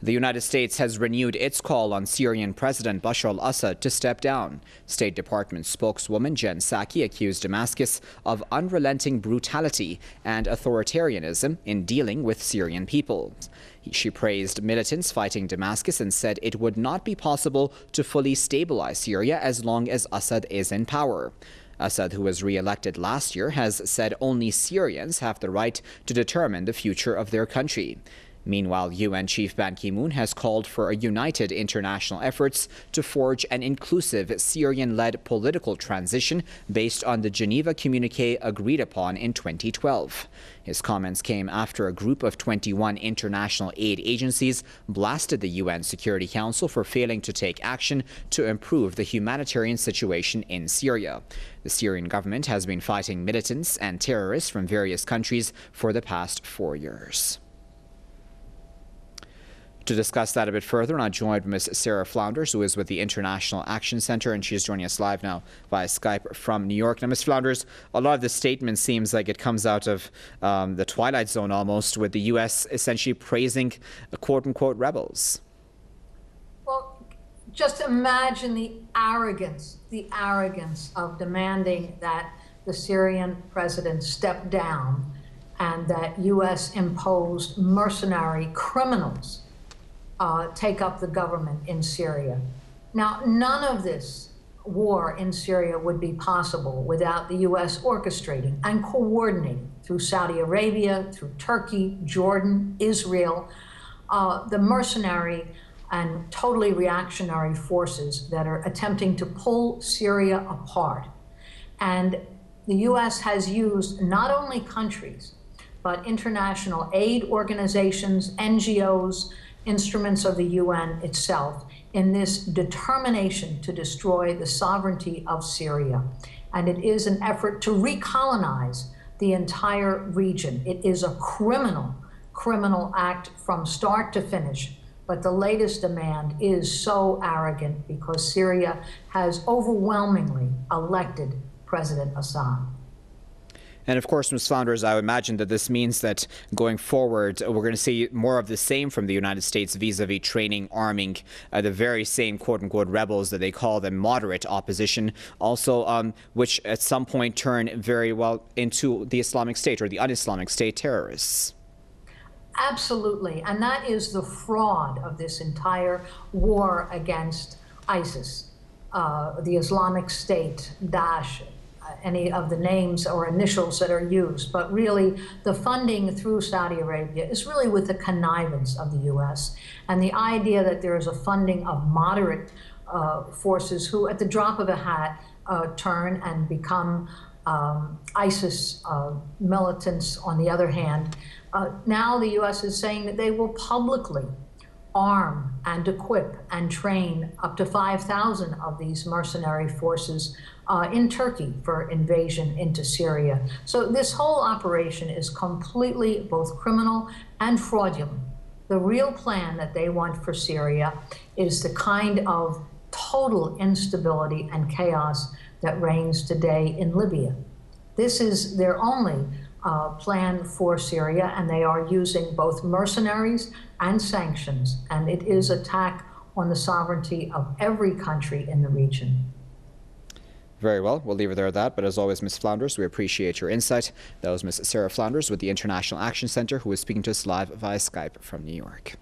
The United States has renewed its call on Syrian President Bashar al-Assad to step down. State Department spokeswoman Jen Psaki accused Damascus of unrelenting brutality and authoritarianism in dealing with Syrian people. She praised militants fighting Damascus and said it would not be possible to fully stabilize Syria as long as Assad is in power. Assad, who was re-elected last year, has said only Syrians have the right to determine the future of their country. Meanwhile, UN Chief Ban Ki-moon has called for a united international efforts to forge an inclusive Syrian-led political transition based on the Geneva Communiqué agreed upon in 2012. His comments came after a group of 21 international aid agencies blasted the UN Security Council for failing to take action to improve the humanitarian situation in Syria. The Syrian government has been fighting militants and terrorists from various countries for the past 4 years. To discuss that a bit further, I'm joined by Ms. Sarah Flounders, who is with the International Action Center, and she's joining us live now via Skype from New York. Now, Ms. Flounders, a lot of this statement seems like it comes out of the twilight zone almost, with the U.S. essentially praising quote-unquote rebels. Well, just imagine the arrogance of demanding that the Syrian president step down and that U.S. imposed mercenary criminals take up the government in Syria. Now, none of this war in Syria would be possible without the U.S. orchestrating and coordinating through Saudi Arabia, through Turkey, Jordan, Israel, the mercenary and totally reactionary forces that are attempting to pull Syria apart. And the U.S. has used not only countries, but international aid organizations, NGOs, instruments of the UN itself in this determination to destroy the sovereignty of Syria. And it is an effort to recolonize the entire region. It is a criminal act from start to finish. But the latest demand is so arrogant because Syria has overwhelmingly elected President Assad. And of course, Ms. Flounders, I would imagine that this means that going forward, we're going to see more of the same from the United States vis-a-vis training, arming the very same quote-unquote rebels that they call the moderate opposition, also which at some point turn very well into the Islamic State or the un-Islamic State terrorists. Absolutely. And that is the fraud of this entire war against ISIS, the Islamic State, Daesh, any of the names or initials that are used, but really the funding through Saudi Arabia is really with the connivance of the U.S. And the idea that there is a funding of moderate forces who at the drop of a hat turn and become ISIS militants on the other hand. Now the U.S. is saying that they will publicly arm and equip and train up to 5,000 of these mercenary forces in Turkey for invasion into Syria. So this whole operation is completely both criminal and fraudulent. The real plan that they want for Syria is the kind of total instability and chaos that reigns today in Libya. This is their only plan for Syria, and they are using both mercenaries and sanctions, and it is an attack on the sovereignty of every country in the region. Very well, we'll leave it there at that, but as always, Ms. Flounders, we appreciate your insight. That was Ms. Sarah Flounders with the International Action Center, who was speaking to us live via Skype from New York.